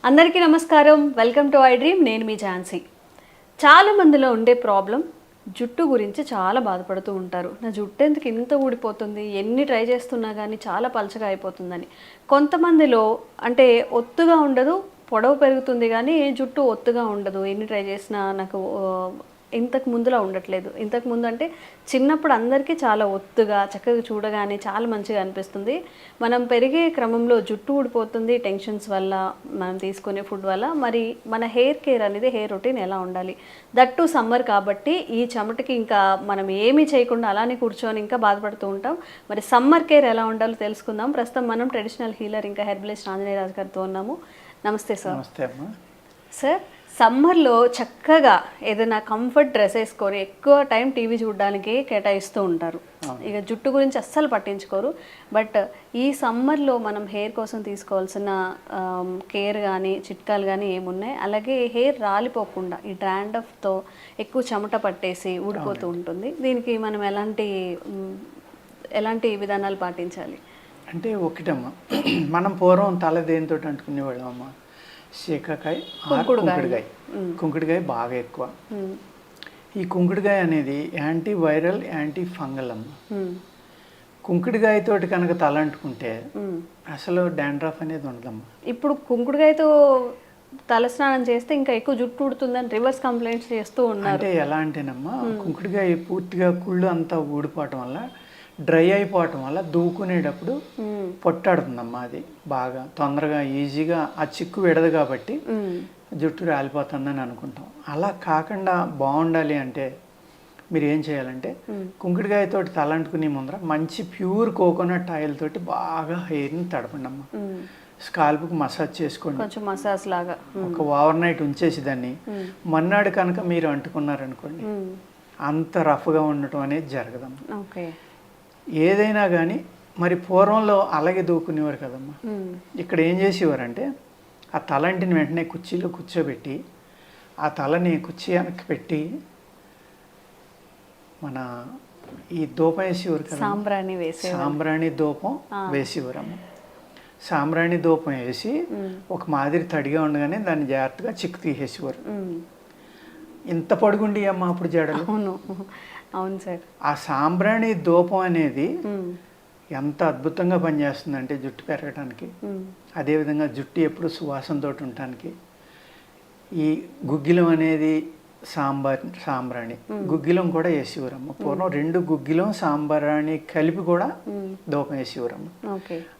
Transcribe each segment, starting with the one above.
అందరికీ నమస్కారం. Welcome to I dream. నేను మీ ఝాన్సీ. చాలా మందిలో ఉండే ప్రాబ్లం జుట్టు గురించి చాలా బాధపడుతూ ఉంటారు. నా జుట్టు ఎందుకు ఇంత ఊడిపోతుంది, ఎన్ని ట్రై చేస్తున్నా కానీ చాలా పలచగా అయిపోతుందని. కొంతమందిలో అంటే ఒత్తుగా ఉండదు, పొడవు పెరుగుతుంది కానీ జుట్టు ఒత్తుగా ఉండదు. ఎన్ని ట్రై చేసినా నాకు ఇంతకు ముందులా ఉండట్లేదు. ఇంతకు ముందు అంటే చిన్నప్పుడు అందరికీ చాలా ఒత్తుగా చక్కగా చూడగానే చాలా మంచిగా అనిపిస్తుంది. మనం పెరిగే క్రమంలో జుట్టు ఊడిపోతుంది టెన్షన్స్ వల్ల, మనం తీసుకునే ఫుడ్ వల్ల. మరి మన హెయిర్ కేర్ అనేది, హెయిర్ రొటీన్ ఎలా ఉండాలి? దట్టు సమ్మర్ కాబట్టి ఈ చెమటకి ఇంకా మనం ఏమీ చేయకుండా అలానే కూర్చొని ఇంకా బాధపడుతూ ఉంటాం. మరి సమ్మర్ కేర్ ఎలా ఉండాలో తెలుసుకుందాం. ప్రస్తుతం మనం ట్రెడిషనల్ హీలర్ ఇంకా హెర్బలిస్ట్ ఆంజనేయ రాజు గారితో ఉన్నాము. నమస్తే సార్. నమస్తే అమ్మా. సార్, సమ్మర్లో చక్కగా ఏదైనా కంఫర్ట్ డ్రెస్ వేసుకొని ఎక్కువ టైం టీవీ చూడడానికి కేటాయిస్తూ ఉంటారు. ఇక జుట్టు గురించి అస్సలు పట్టించుకోరు. బట్ ఈ సమ్మర్లో మనం హెయిర్ కోసం తీసుకోవాల్సిన కేర్ కానీ చిట్కాలు కానీ ఏమున్నాయి? అలాగే హెయిర్ రాలిపోకుండా ఈ డ్రాండ్రఫ్తో ఎక్కువ చెమట పట్టేసి ఊడిపోతూ ఉంటుంది. దీనికి మనం ఎలాంటి విధానాలు పాటించాలి? అంటే ఒకటమ్మా, మనం పూర్వం తల దేనితో అంటుకునేవాళ్ళం అమ్మా, శీకాకాయ, కుంకుడుకాయ. కుంకుడుకాయ బాగా ఎక్కువ. ఈ కుంకుడుకాయ అనేది యాంటీ వైరల్, యాంటీ ఫంగల్ అమ్మ. కుంకుడుకాయతోటి కనుక తల అంటుకుంటే అసలు డాండ్రఫ్ అనేది ఉండదమ్మా. ఇప్పుడు కుంకుడుకాయతో తలస్నానం చేస్తే ఇంకా ఎక్కువ జుట్టు ఉడుతుందని రివర్స్ కంప్లైంట్స్ చేస్తూ ఉన్నారు. అంటే ఎలా అంటేనమ్మా, కుంకుడుకాయ పూర్తిగా కుళ్ళు అంతా ఊడిపోవటం వల్ల, డ్రై అయిపోవటం వల్ల దూకునేటప్పుడు పొట్టాడుతుందమ్మా. అది బాగా తొందరగా ఈజీగా ఆ చిక్కు విడదు కాబట్టి జుట్టు రాలిపోతుందని అనుకుంటాం. అలా కాకుండా బాగుండాలి అంటే మీరు ఏం చేయాలంటే, కుంకుడుకాయతో తలంటుకునే ముందర మంచి ప్యూర్ కోకోనట్ ఆయిల్ తోటి బాగా హెయిర్ని తడపండి అమ్మా. స్కాల్ప్కి మసాజ్ చేసుకోండి, కొంచెం మసాజ్ లాగా. ఒక ఓవర్ నైట్ ఉంచేసి దాన్ని మన్నాడు కనుక మీరు అంటుకున్నారనుకోండి, అంత రఫ్గా ఉండటం అనేది జరగదమ్మా. ఓకే. ఏదైనా కానీ మరి పూర్వంలో అలాగే దూకునేవారు కదమ్మా. ఇక్కడ ఏం చేసేవారంటే, ఆ తలంటిని వెంటనే కుర్చీలో కూర్చోబెట్టి ఆ తలని కుర్చీ వెనక్కి పెట్టి మన ఈ దూపం వేసేవారు కదా, సాంబ్రాణి దూపం వేసేవారమ్మ. సాంబ్రాణి దూపం వేసి ఒక మాదిరి తడిగా ఉండగానే దాన్ని జాగ్రత్తగా చిక్కు తీసేసేవారు. ఇంత పడుగుండి అమ్మ అప్పుడు జడలు. అవును సార్. ఆ సాంబ్రాణి దూపం అనేది ఎంత అద్భుతంగా పనిచేస్తుందంటే జుట్టు పెరగడానికి, అదేవిధంగా జుట్టు ఎప్పుడు సువాసనతో ఉండటానికి. ఈ గుగ్గిలం అనేది సాంబ్రాణి గుగ్గిలం కూడా వేసేవారమ్మ. పూర్వం 2 గుగ్గిలం సాంబ్రాణి కలిపి కూడా దూపం వేసేవారమ్మ.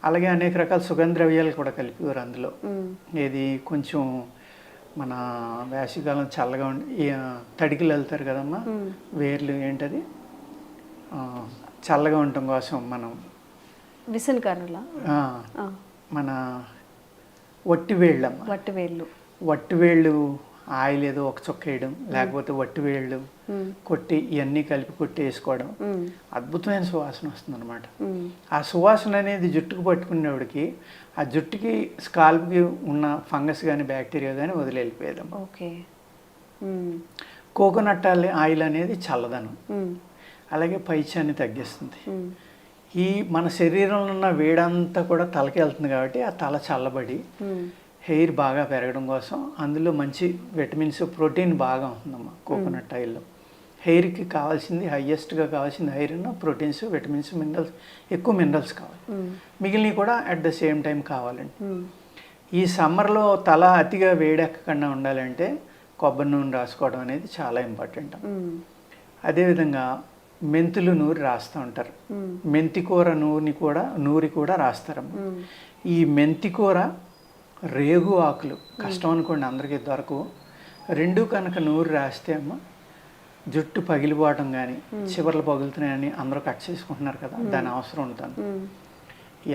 అలాగే అనేక రకాల సుగంధ ద్రవ్యాలు కూడా కలిపేవారు అందులో. ఏది కొంచెం మన వేసవికాలం చల్లగా ఉండి తడికిలు వెళ్తారు కదమ్మా, వేర్లు ఏంటది చల్లగా ఉండటం కోసం మనం విసనకర్రలా మన వట్టివేళ్ళు ఆయిల్ ఏదో ఒక చొక్క వేయడం, లేకపోతే వట్టివేళ్ళు కొట్టి ఇవన్నీ కలిపి కొట్టి వేసుకోవడం, అద్భుతమైన సువాసన వస్తుంది అనమాట. ఆ సువాసన అనేది జుట్టుకు పట్టుకునేవాడికి ఆ జుట్టుకి స్కాల్ప్కి ఉన్న ఫంగస్ కానీ బ్యాక్టీరియా కానీ వదిలి వెళ్ళిపోయేదమ్మా. ఓకే. కోకోనట్ ఆయిల్ అనేది చల్లదనం, అలాగే పైచాన్ని తగ్గిస్తుంది. ఈ మన శరీరంలో ఉన్న వేడంతా కూడా తలకి వెళ్తుంది కాబట్టి ఆ తల చల్లబడి హెయిర్ బాగా పెరగడం కోసం అందులో మంచి విటమిన్స్, ప్రోటీన్ బాగా ఉంటుందమ్మా కోకోనట్ ఆయిల్లో. హెయిర్కి కావాల్సింది, హైయెస్ట్గా కావాల్సింది ఐరన్, ప్రోటీన్స్, విటమిన్స్, మినరల్స్, ఎక్కువ మినరల్స్ కావాలి. మిగిలినవి కూడా అట్ ద సేమ్ టైం కావాలండి. ఈ సమ్మర్లో తల అతిగా వేడెక్కకుండా ఉండాలంటే కొబ్బరి నూనె రాసుకోవడం అనేది చాలా ఇంపార్టెంట్. అదేవిధంగా మెంతులు నూరి రాస్తూ ఉంటారు, మెంతికూర నూరి కూడా రాస్తారమ్మా. ఈ మెంతికూర, రేగు ఆకులు కష్టం అనుకోండి, అందరికీ దొరకవు. 2 కనుక నూరి రాస్తే అమ్మ జుట్టు పగిలిపోవటం కానీ చివర్లు పగులుతున్నాయని అందరూ కట్ చేసుకుంటున్నారు కదా, దాని అవసరం ఉంటుంది.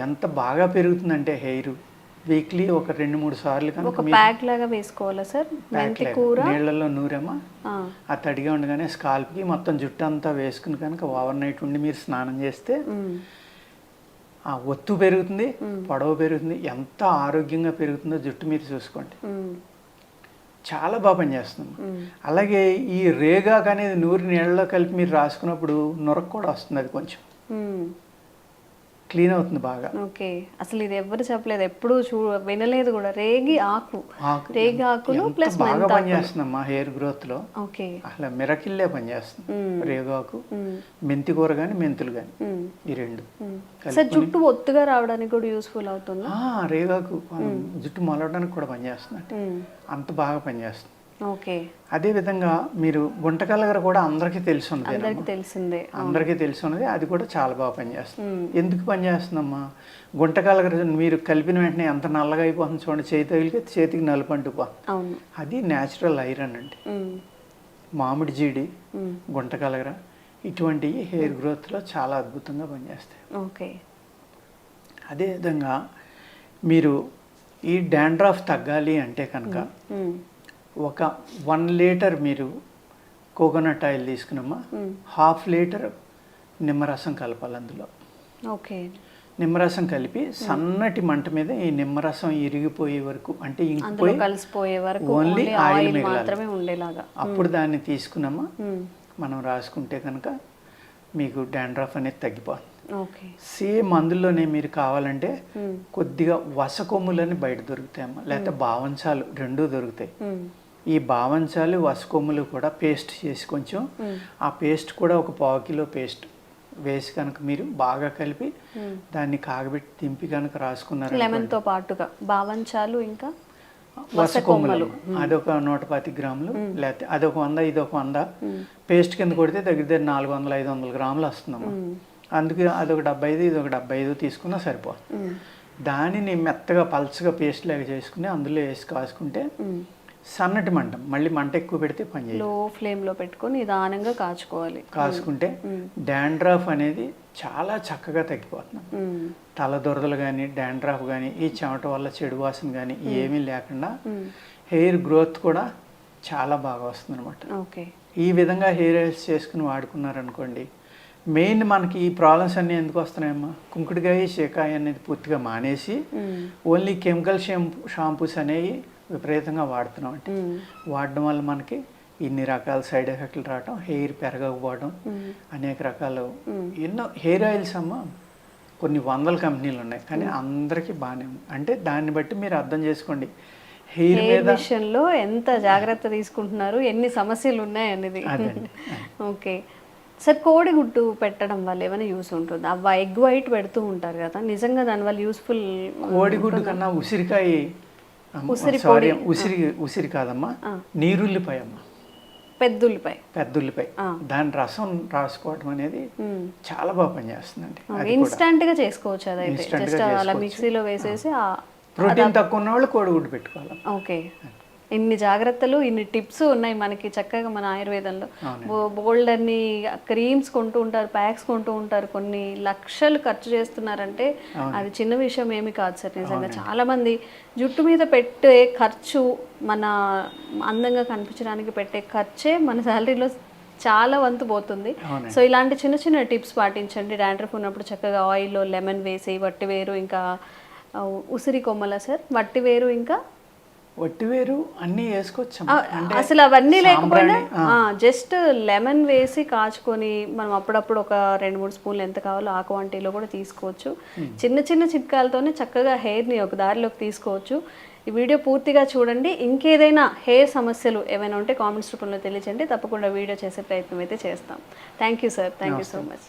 ఎంత బాగా పెరుగుతుందంటే హెయిర్ వీక్లీ ఒక 2-3 సార్లు కనుక వేసుకోవాలా సార్? నీళ్ళల్లో నూరమ్మా, ఆ తడిగా ఉండగానే స్కాల్ప్కి మొత్తం జుట్టు అంతా వేసుకుని కనుక ఓవర్ నైట్ ఉండి మీరు స్నానం చేస్తే ఆ ఒత్తు పెరుగుతుంది, పొడవు పెరుగుతుంది. ఎంత ఆరోగ్యంగా పెరుగుతుందో జుట్టు మీరు చూసుకోండి, చాలా బాగా పనిచేస్తుంది. అలాగే ఈ రేగాకు అనేది నూరి నీళ్ళలో కలిపి మీరు రాసుకున్నప్పుడు నొరకు కూడా వస్తుంది. అది కొంచెం క్లీన్ అవుతుంది బాగా. ఓకే, అసలు ఇది ఎవ్వరు చెప్పలేదు, ఎప్పుడు వినలేదు కూడా. రేగి ఆకు, రేగి ఆకులు ఎంత ప్లస్ బాగా పనిచేస్తుందమ్మా హెయిర్ గ్రోత్ లో. ఓకే, అసలు మిరకిల్లే పనిచేస్తుంది. రేగాకు, మెంతి కూర కానీ మెంతులు కానీ, ఈ రెండు సార్ జుట్టు ఒత్తుగా రావడానికి కూడా యూస్ఫుల్ అవుతుంది. రేగాకు జుట్టు మొలవడానికి కూడా పనిచేస్తుంది. అంత బాగా పనిచేస్తుంది. ఓకే, అదే విధంగా మీరు గుంటకలగర కూడా అందరికీ తెలిసిందే, అందరికీ తెలిసినది. అది కూడా చాలా బాగా పనిచేస్తుంది. ఎందుకు పనిచేస్తుందమ్మా? గుంటకలగర మీరు కలిపిన వెంటనే ఎంత నల్లగా అయిపోతుంది చూడండి, చేతి తగిలికి చేతికి నలుపు అంటుపో, అది న్యాచురల్ ఐరన్ అండి. మామిడి జీడి, గుంటకలగర ఇటువంటివి హెయిర్ గ్రోత్లో చాలా అద్భుతంగా పనిచేస్తాయి. ఓకే, అదేవిధంగా మీరు ఈ డాండ్రఫ్ తగ్గాలి అంటే కనుక ఒక 1 లీటర్ మీరు కోకోనట్ ఆయిల్ తీసుకున్నామా, 1/2 లీటర్ నిమ్మరసం కలపాలి అందులో. ఓకే, నిమ్మరసం కలిపి సన్నటి మంట మీద ఈ నిమ్మరసం ఇరిగిపోయే వరకు, అంటే ఇంకిపోయి కలిసిపోయే వరకు ఓన్లీ ఆయిల్ మాత్రమే ఉండేలాగా అప్పుడు దాన్ని తీసుకున్నామా మనం రాసుకుంటే కనుక మీకు డాండ్రఫ్ అనేది తగ్గిపోతుంది. సేమ్ అందులోనే మీరు కావాలంటే కొద్దిగా వసకొమ్ములని బయట దొరుకుతాయమ్మా, లేకపోతే బావంచాలు రెండూ దొరుకుతాయి. ఈ బావంచాలు వసకొమ్ములు కూడా పేస్ట్ చేసి కొంచెం ఆ పేస్ట్ కూడా ఒక 1/4 కిలో పేస్ట్ వేసి కనుక మీరు బాగా కలిపి దాన్ని కాగబెట్టి దింపి కనుక రాసుకున్నారు. లెమన్తో పాటుగా బావంచాలు ఇంకా వసకొమ్ములు అదొక 110 గ్రాములు, లేకపోతే అదొక 100 ఇదొక 100 పేస్ట్ కింద కొడితే దగ్గర 400-500 గ్రాములు వస్తుందమ్మా. అందుకే అదొక 75 ఇదొక 75 తీసుకున్నా సరిపోతుంది. దానిని మెత్తగా పల్చగా పేస్ట్ లాగా చేసుకుని అందులో వేసి కాసుకుంటే సన్నటి మంట, మళ్ళీ మంట ఎక్కువ పెడితే పని చేయదు, లో ఫ్లేమ్లో పెట్టుకొని నిదానంగా కాచుకుంటే డాండ్రఫ్ అనేది చాలా చక్కగా తగ్గిపోతుంది. తల దురదలు కానీ డాండ్రఫ్ కానీ ఈ చెమట వల్ల చెడు వాసన కానీ ఏమీ లేకుండా హెయిర్ గ్రోత్ కూడా చాలా బాగా వస్తుంది అనమాట. ఈ విధంగా హెయిర్ ఆయిల్స్ చేసుకుని వాడుకున్నారనుకోండి, మెయిన్ మనకి ఈ ప్రాబ్లమ్స్ అన్నీ ఎందుకు వస్తున్నాయమ్మా, కుంకుడుకాయ షేకాయ అనేది పూర్తిగా మానేసి ఓన్లీ కెమికల్ షాంపూస్ అనేవి విపరీతంగా వాడుతున్నాం. అంటే వాడడం వల్ల మనకి ఇన్ని రకాల సైడ్ ఎఫెక్ట్లు రావడం, హెయిర్ పెరగకపోవడం, అనేక రకాలు ఎన్నో హెయిర్ ఆయిల్స్ అమ్మ కొన్ని 100 కంపెనీలు ఉన్నాయి, కానీ అందరికీ బాగానే ఉంది. అంటే దాన్ని బట్టి మీరు అర్థం చేసుకోండి హెయిర్ మీద విషయంలో ఎంత జాగ్రత్త తీసుకుంటున్నారు, ఎన్ని సమస్యలు ఉన్నాయి అనేది. ఓకే సార్, కోడిగుడ్డు పెట్టడం వల్ల ఏమైనా యూస్ ఉంటుంది? అవ్వ ఎగ్ వైట్ పెడుతూ ఉంటారు కదా, నిజంగా దానివల్ల యూస్ఫుల్? కోడిగుడ్డు కన్నా ఉసిరికాయ, ఉసిరి కాదమ్మా, నీరుల్లిపాయ అమ్మా, పెద్దుల్లిపాయ దాని రసం రాసుకోవడం అనేది చాలా బాగా పనిచేస్తుందండి. ఇన్స్టంట్ గా చేసుకోవచ్చు, అదైతే జస్ట్ అలా మిక్సీలో వేసేసి. ప్రోటీన్ తక్కువ ఉన్న వాళ్ళు కోడిగుడ్డు పెట్టుకోవాలి. ఓకే, ఇన్ని జాగ్రత్తలు, ఇన్ని టిప్స్ ఉన్నాయి మనకి చక్కగా మన ఆయుర్వేదంలో. బోల్డ్ అన్ని క్రీమ్స్ కొంటూ ఉంటారు, ప్యాక్స్ కొంటూ ఉంటారు, కొన్ని లక్షలు ఖర్చు చేస్తున్నారంటే అది చిన్న విషయం ఏమి కాదు సార్. నిజంగా చాలా మంది జుట్టు మీద పెట్టే ఖర్చు, మన అందంగా కనిపించడానికి పెట్టే ఖర్చే మన శాలరీలో చాలా వంతు పోతుంది. సో ఇలాంటి చిన్న చిన్న టిప్స్ పాటించండి. డాండ్రఫ్ ఉన్నప్పుడు చక్కగా ఆయిల్లో లెమన్ వేసి, వట్టివేరు ఇంకా ఉసిరి కొమ్మల సార్, వట్టివేరు ఇంకా వట్టివేరు అన్నీ వేసుకోవచ్చు. అసలు అవన్నీ లేకపోయినా జస్ట్ లెమన్ వేసి కాచుకొని మనం అప్పుడప్పుడు ఒక 2-3 స్పూన్లు ఎంత కావాలో ఆ క్వాంటిటీలో కూడా తీసుకోవచ్చు. చిన్న చిన్న చిట్కాలతోనే చక్కగా హెయిర్ని ఒక దారిలోకి తీసుకోవచ్చు. ఈ వీడియో పూర్తిగా చూడండి. ఇంకేదైనా హెయిర్ సమస్యలు ఏమైనా ఉంటే కామెంట్స్ రూపంలో తెలియజేయండి, తప్పకుండా వీడియో చేసే ప్రయత్నం అయితే చేస్తాం. Thank you sir, thank you so much.